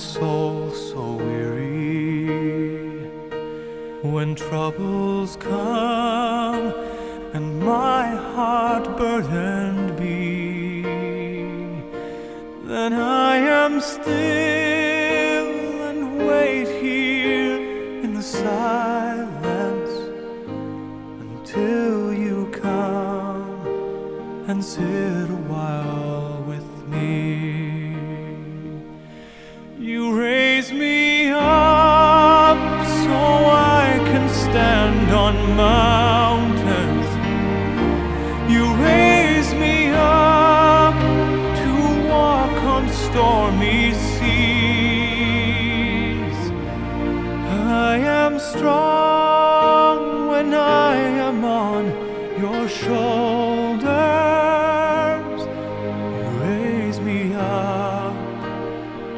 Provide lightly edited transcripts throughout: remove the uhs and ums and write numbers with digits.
soul so weary, when troubles come and my heart burdened be, then I am still and wait here in the silence until you come and sit a while with me. You raise me up so I can stand on mountains. You raise me up to walk on stormy seas. I am strong when I am on your shoulders. You raise me up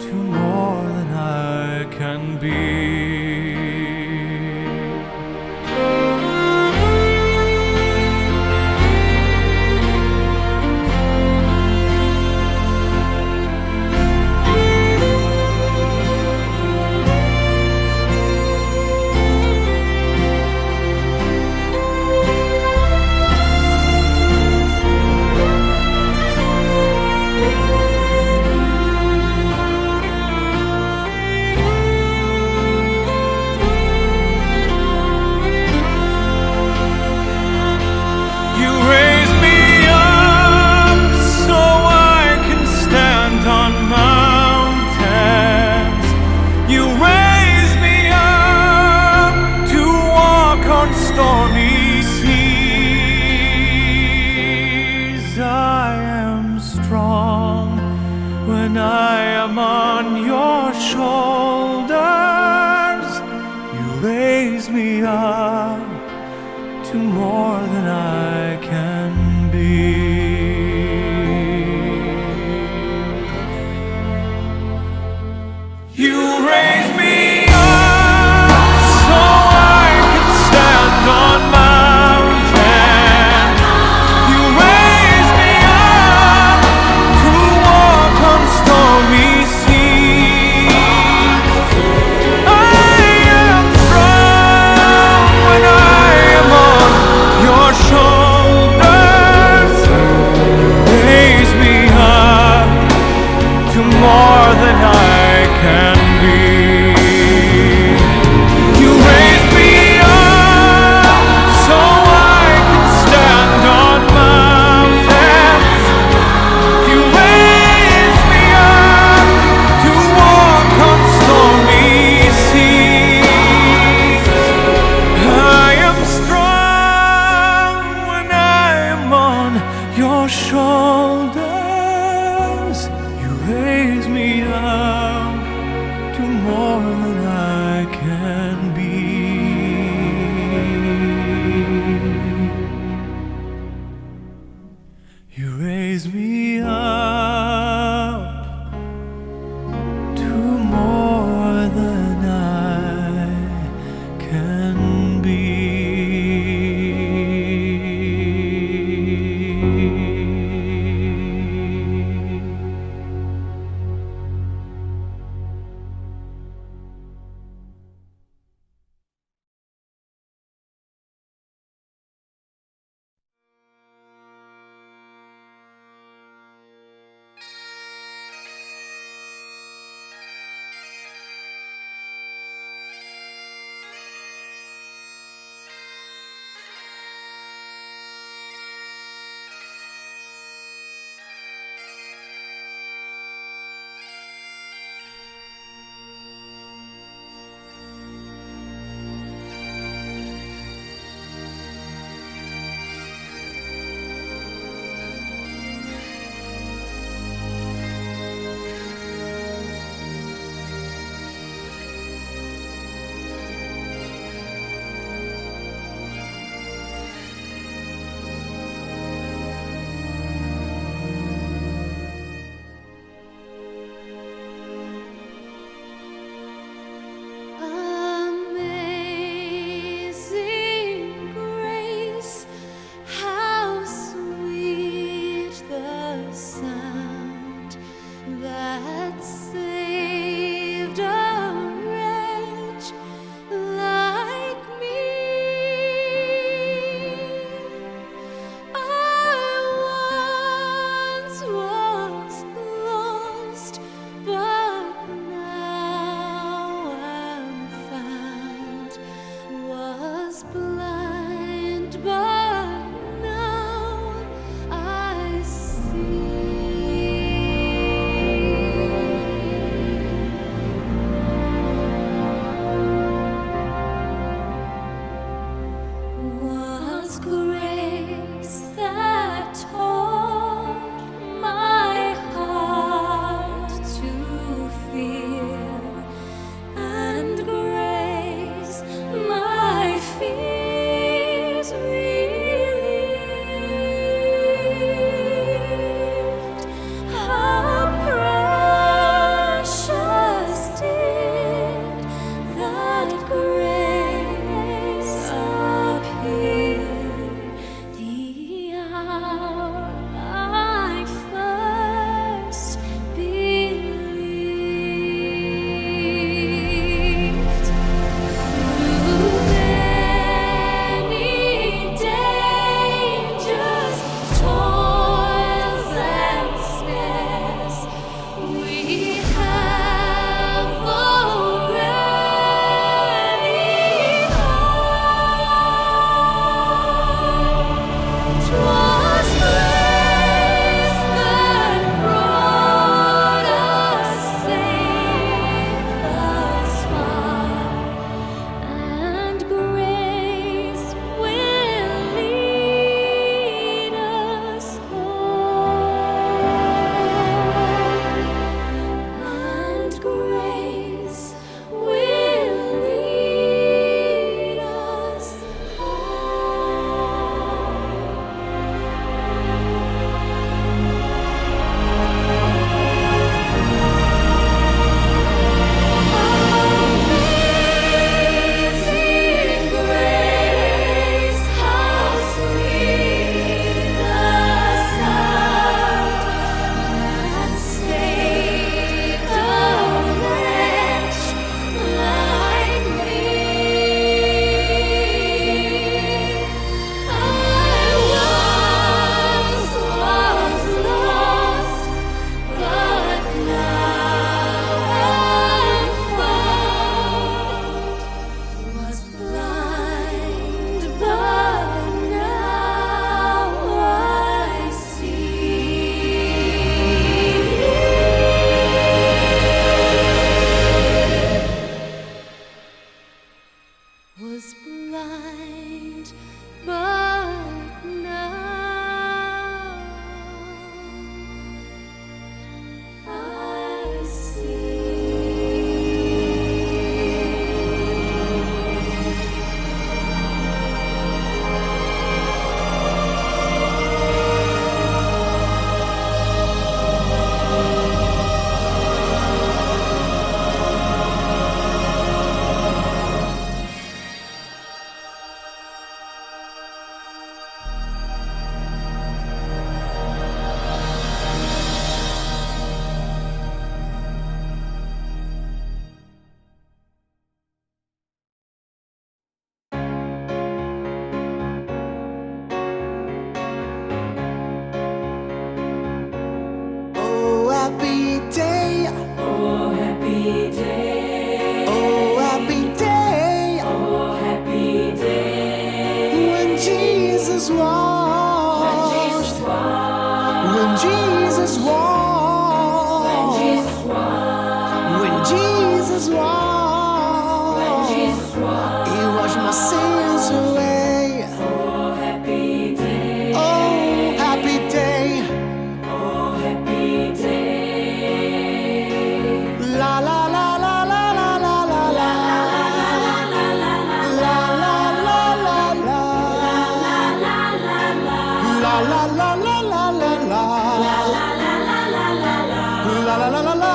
to more than I can be. When I am on your shoulders, you raise me up to more than I can be. You raise me up so I can stand on mountains. You raise me up to walk on stormy seas. I am strong when I am on your shoulders. Jesus walked, He washed my sins away. Oh, happy day. Oh, happy day. Oh, happy day. La la la la la la la la la. La la la la la. La la la la la la la. La la la la la.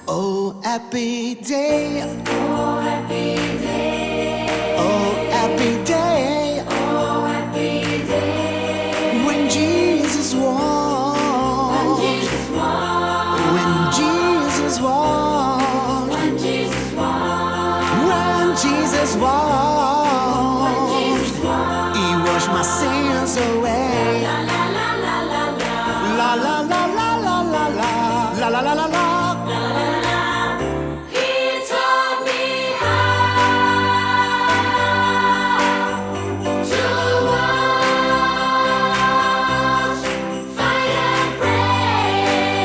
Oh, happy day. Oh, happy day. Oh, happy day. Oh, happy day. When Jesus walked. Jesus walked. When Jesus walked. When Jesus walked. When Jesus walked. Jesus walked. He washed my sins away. La la la la la la. La la la la la la la. La la la la la. He taught me how to watch, fight and pray,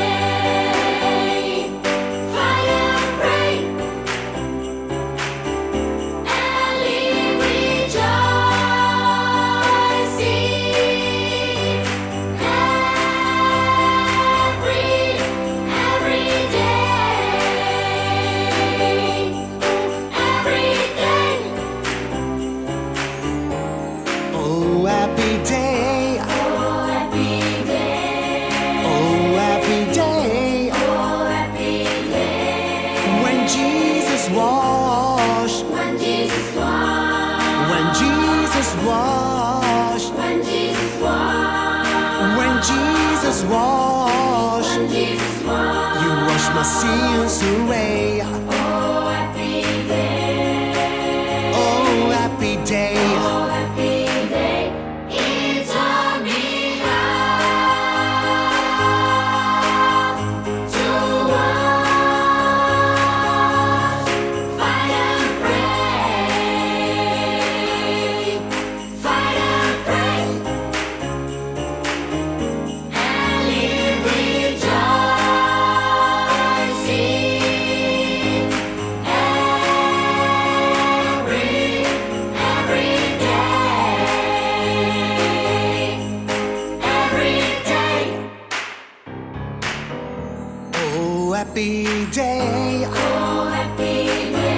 fight and pray, and leave rejoicing every day. Oh, happy day. Oh, happy day. Oh, happy day. Oh, happy day. When Jesus washed. When Jesus washed. When Jesus washed. When Jesus washed. When Jesus washed. When Jesus washed. You washed my sins away. Oh, happy day. Oh, happy day. Oh, happy day. He taught me how to watch, fight and pray, fight and pray, and live rejoicing every day. Oh, happy day. Oh, happy day. Oh, happy day.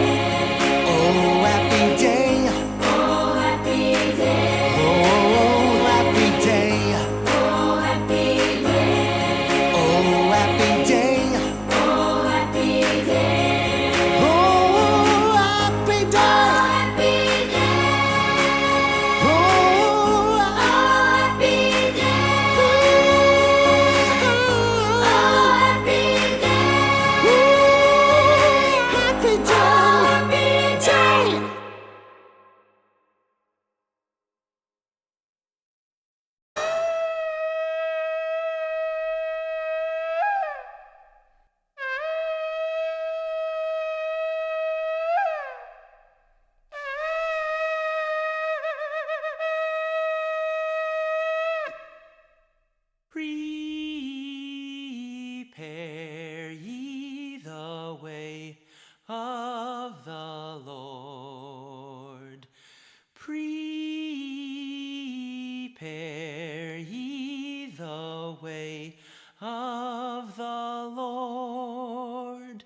Oh, happy day. Oh, happy day. Oh, happy day. Oh, happy day. Oh, happy day. Oh, happy day. Happy day. Oh, Happy day. Happy day. happy day. Happy day. Prepare ye the way of the Lord. Prepare ye the way of the Lord.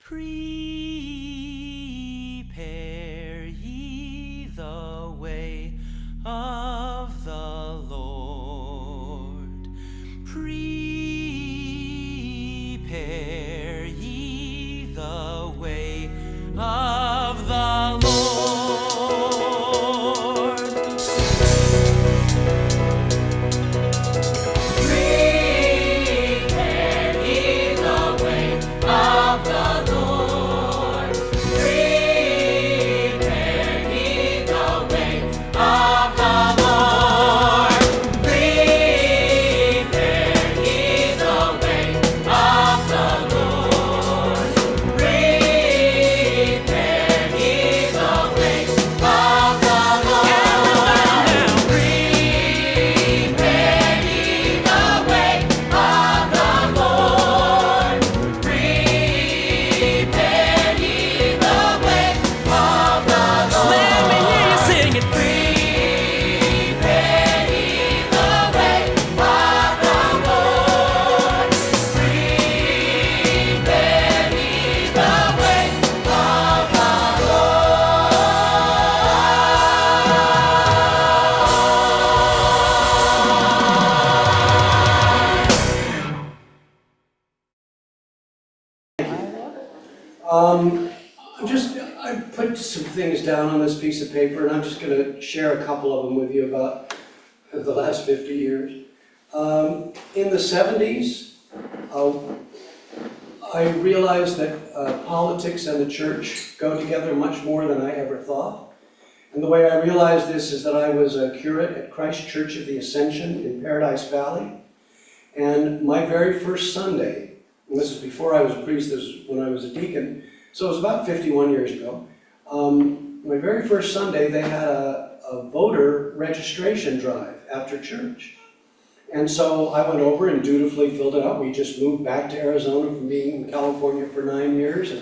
Prepare ye the way of the Lord. Prepare ye the way of the Lord. Prepare ye the way of the Lord. I put some things down on this piece of paper, and I'm just going to share a couple of them with you about the last 50 years. In the 70s, I realized that politics and the church go together much more than I ever thought. And the way I realized this is that I was a curate at Christ Church of the Ascension in Paradise Valley. And my very first Sunday, and this is before I was a priest, this was when I was a deacon, so it was about 51 years ago. My very first Sunday, they had a voter registration drive after church. And so I went over and dutifully filled it out. We just moved back to Arizona from being in California for 9 years.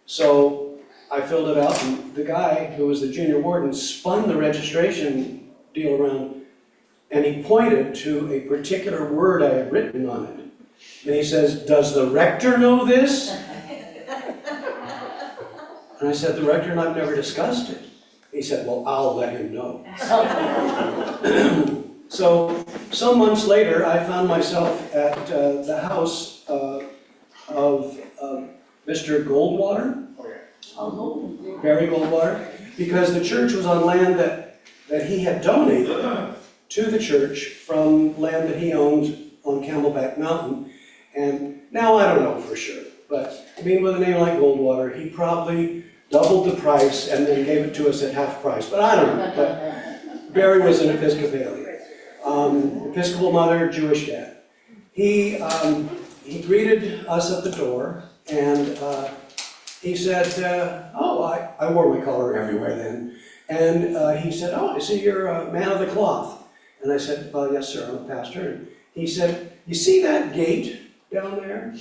So I filled it out, and the guy who was the junior warden spun the registration deal around, and he pointed to a particular word I had written on it. And he says, "Does the rector know this?" And I said, "The rector and I've never discussed it." He said, "Well, I'll let him know." So some months later, I found myself at the house of Mr. Goldwater, Barry Goldwater, because the church was on land that he had donated to the church from land that he owned on Camelback Mountain. And now I don't know for sure, but I mean, with a name like Goldwater, he probably doubled the price and then gave it to us at half price. But I don't know. But Barry was an Episcopalian. Episcopal mother, Jewish dad. He greeted us at the door, and he said, I wore my collar everywhere then. And he said, "Oh, I see you're a man of the cloth." And I said, "Well, yes, sir, I'm a pastor." And he said, "You see that gate down there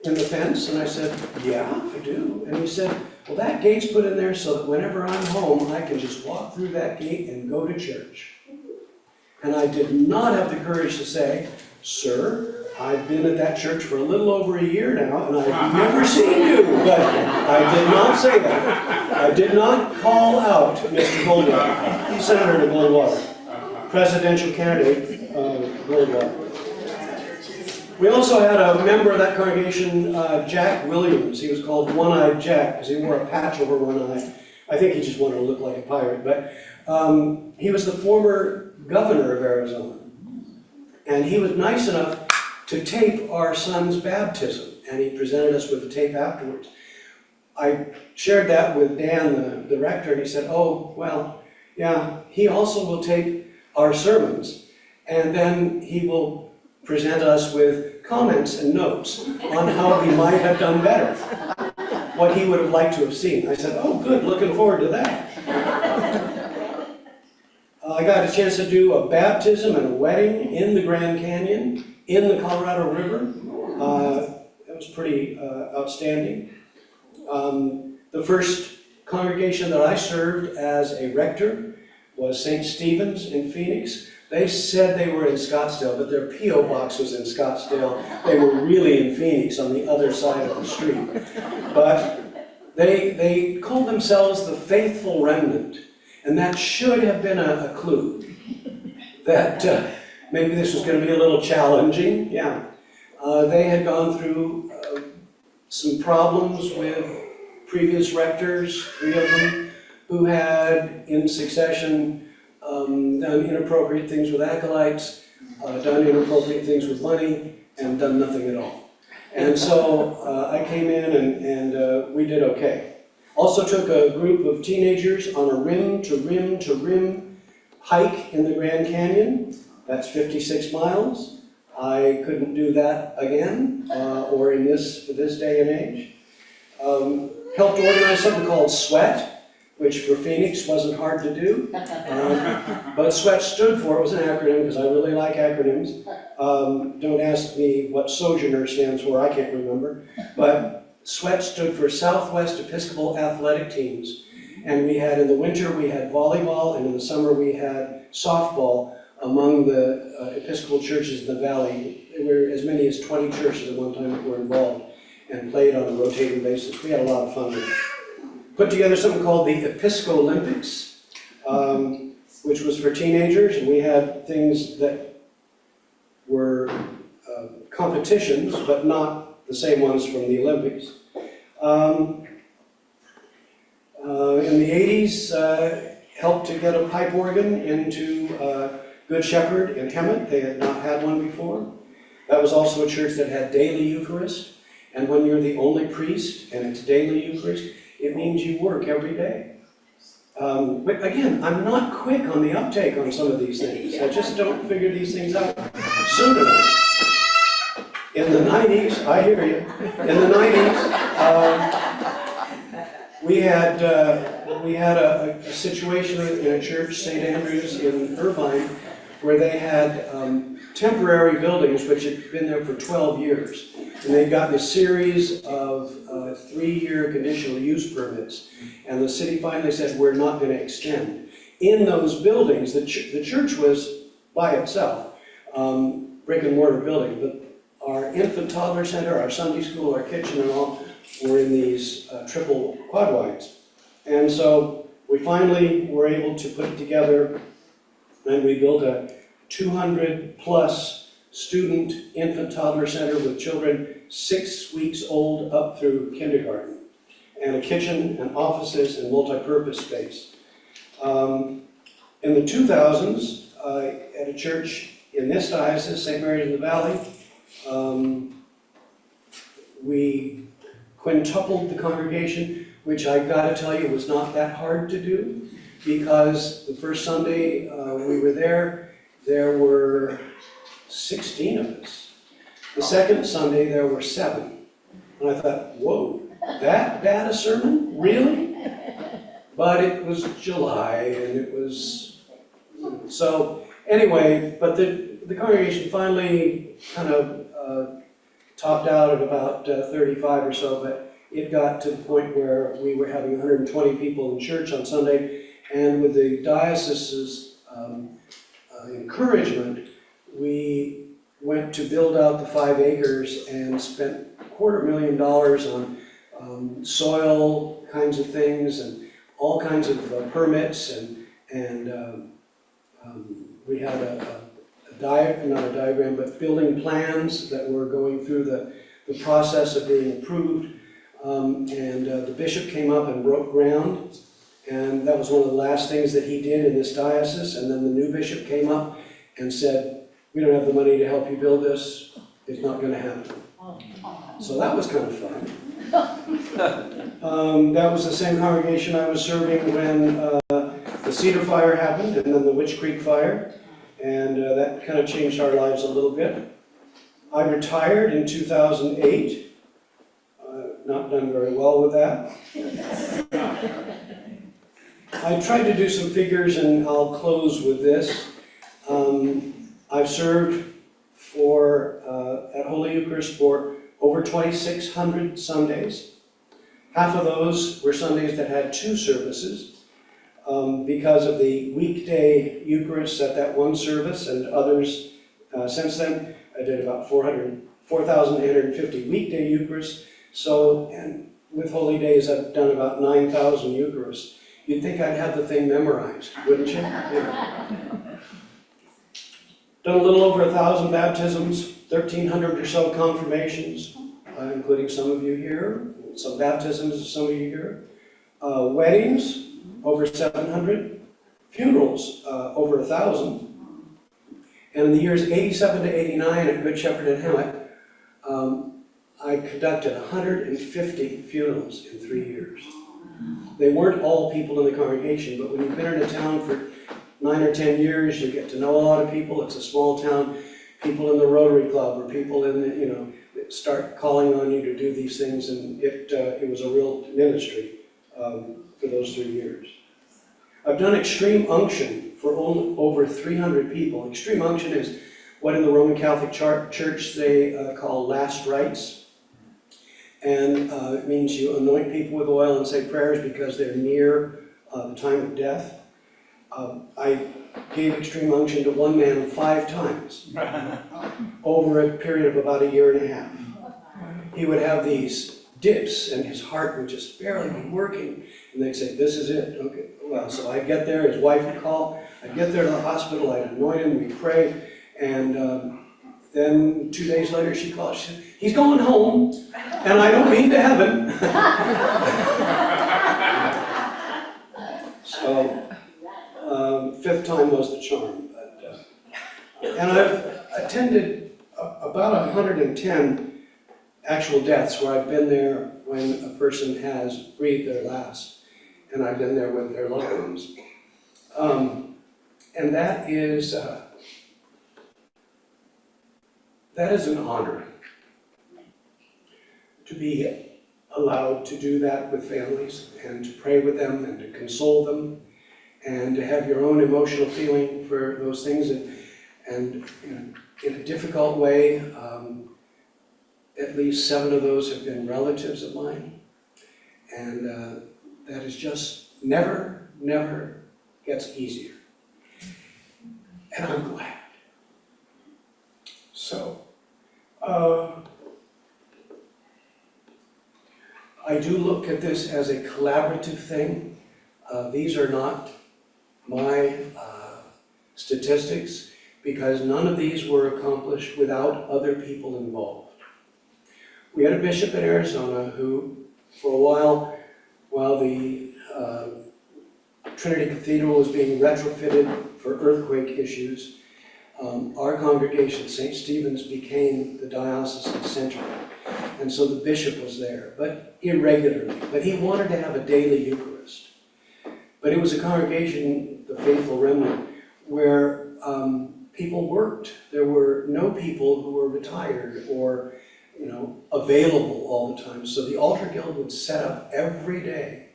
in the fence?" And I said, "Yeah, I do." And he said, "Well, that gate's put in there so that whenever I'm home, I can just walk through that gate and go to church." And I did not have the courage to say, "Sir, I've been at that church for a little over a year now, and I've never seen you." But I did not say that. I did not call out Mr. Goldwater. He's Senator Goldwater, presidential candidate Goldwater. We also had a member of that congregation, Jack Williams. He was called One-Eyed Jack because he wore a patch over one eye. I think he just wanted to look like a pirate. But he was the former governor of Arizona. And he was nice enough to tape our son's baptism, and he presented us with the tape afterwards. I shared that with Dan, the rector, and he said, "Oh, well, yeah, he also will tape our sermons, and then he will present us with comments and notes on how we might have done better, what he would have liked to have seen." I said, "Oh, good, looking forward to that." I got a chance to do a baptism and a wedding in the Grand Canyon, in the Colorado River. It was pretty outstanding. The first congregation that I served as a rector was St. Stephen's in Phoenix. They said they were in Scottsdale, but their P.O. box was in Scottsdale. They were really in Phoenix on the other side of the street. But they called themselves the Faithful Remnant. And that should have been a clue that maybe this was going to be a little challenging. Yeah. They had gone through some problems with previous rectors, 3 of them, who had, in succession, done inappropriate things with acolytes, done inappropriate things with money, and done nothing at all. And so I came in and we did okay. Also took a group of teenagers on a rim-to-rim-to-rim hike in the Grand Canyon. That's 56 miles. I couldn't do that again, or in this day and age. Helped organize something called SWEAT, which for Phoenix wasn't hard to do. But SWEAT stood for, it was an acronym because I really like acronyms. Don't ask me what Sojourner stands for, I can't remember. But SWEAT stood for Southwest Episcopal Athletic Teams. And we had, in the winter, we had volleyball, and in the summer we had softball among the Episcopal churches in the valley. There were as many as 20 churches at one time that were involved and played on a rotating basis. We had a lot of fun with it. Put together something called the Episco-Olympics, which was for teenagers, and we had things that were competitions, but not the same ones from the Olympics. In the 80s, helped to get a pipe organ into Good Shepherd in Hemet. They had not had one before. That was also a church that had daily Eucharist. And when you're the only priest and it's daily Eucharist, it means you work every day. But again, I'm not quick on the uptake on some of these things. I just don't figure these things out soon enough. In the 90s, I hear you, in the 90s, we had a situation in a church, St. Andrew's in Irvine, where they had temporary buildings which had been there for 12 years. And they'd gotten a series of 3-year conditional use permits. And the city finally said, we're not going to extend. In those buildings, the church was by itself, brick and mortar building, but our infant toddler center, our Sunday school, our kitchen and all were in these triple quad wides. And so we finally were able to put it together, and we built a 200+ student infant toddler center with children 6 weeks old up through kindergarten, and a kitchen and offices and multi-purpose space. In the 2000s, at a church in this diocese, St. Mary's in the Valley, we quintupled the congregation, which I gotta tell you was not that hard to do, because the first Sunday we were there were 16 of us. The second Sunday, there were 7. And I thought, whoa, that bad a sermon? Really? But it was July, and it was... So, anyway, but the congregation finally kind of topped out at about 35 or so, but it got to the point where we were having 120 people in church on Sunday, and with the diocese's encouragement, we went to build out the 5 acres and spent $250,000 on soil kinds of things and all kinds of permits, and we had not a diagram, but building plans that were going through the process of being approved. The bishop came up and broke ground, and that was one of the last things that he did in this diocese. And then the new bishop came up and said, we don't have the money to help you build this, it's not going to happen. So that was kind of fun. That was the same congregation I was serving when the Cedar Fire happened, and then the Witch Creek Fire, and that kind of changed our lives a little bit. I retired in 2008. Not done very well with that. I tried to do some figures, and I'll close with this. I've served at Holy Eucharist for over 2,600 Sundays. Half of those were Sundays that had 2 services because of the weekday Eucharist at that one service, and others since then. I did about 4,850 weekday Eucharists. So, and with Holy Days, I've done about 9,000 Eucharists. You'd think I'd have the thing memorized, wouldn't you? Yeah. Done a little over 1,000 baptisms, 1,300 or so confirmations, including some of you here, some baptisms, some of you here. Weddings, over 700. Funerals, over 1,000. And in the years 87 to 89 at Good Shepherd and Hemet, I conducted 150 funerals in 3 years. They weren't all people in the congregation, but when you've been in a town for 9 or 10 years, you get to know a lot of people. It's a small town. People in the Rotary Club or people in the, start calling on you to do these things, and it was a real ministry for those 3 years. I've done extreme unction for over 300 people. Extreme unction is what in the Roman Catholic Church they call last rites. And it means you anoint people with oil and say prayers because they're near the time of death. I gave extreme unction to one man 5 times over a period of about 1.5 years. He would have these dips and his heart would just barely be working. And they'd say, this is it. Okay. Well, so I'd get there, his wife would call. I'd get there to the hospital, I'd anoint him, we'd pray. And then 2 days later she called, she said, he's going home, and I don't mean to heaven. So, fifth time was the charm. But, and I've attended about 110 actual deaths where I've been there when a person has breathed their last, and I've been there with their loved ones. And that is an honor to be allowed to do that with families and to pray with them and to console them and to have your own emotional feeling for those things and in a difficult way. At least 7 of those have been relatives of mine, and that is just never gets easier. And I'm glad. So, I do look at this as a collaborative thing. These are not my statistics, because none of these were accomplished without other people involved. We had a bishop in Arizona who, for a while the Trinity Cathedral was being retrofitted for earthquake issues, our congregation, St. Stephen's, became the diocesan center. And so the bishop was there, but irregularly. But he wanted to have a daily Eucharist. But it was a congregation, the Faithful Remnant, where people worked. There were no people who were retired or available all the time. So the altar guild would set up every day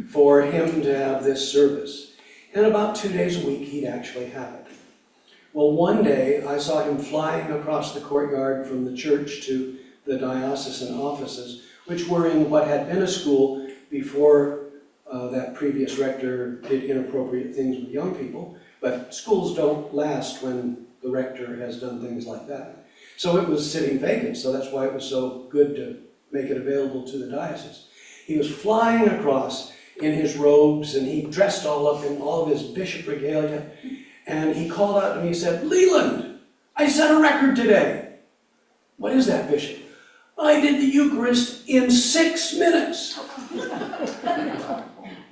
for him to have this service. And about 2 days a week, he'd actually have it. Well, one day, I saw him flying across the courtyard from the church to the diocesan offices, which were in what had been a school before that previous rector did inappropriate things with young people. But schools don't last when the rector has done things like that. So it was sitting vacant, so that's why it was so good to make it available to the diocese. He was flying across in his robes, and he dressed all up in all of his bishop regalia, and he called out to me, he said, "Leland, I set a record today." "What is that, Bishop?" "I did the Eucharist in 6 minutes."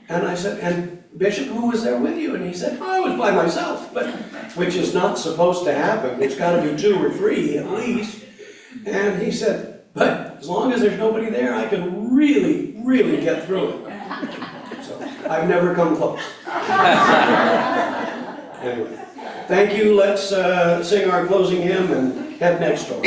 And I said, "And Bishop, who was there with you?" And he said, "I was by myself," but which is not supposed to happen. It's got to be 2 or 3 at least. And he said, "But as long as there's nobody there, I can really get through it." So I've never come close. Anyway, thank you. Let's sing our closing hymn and head next door.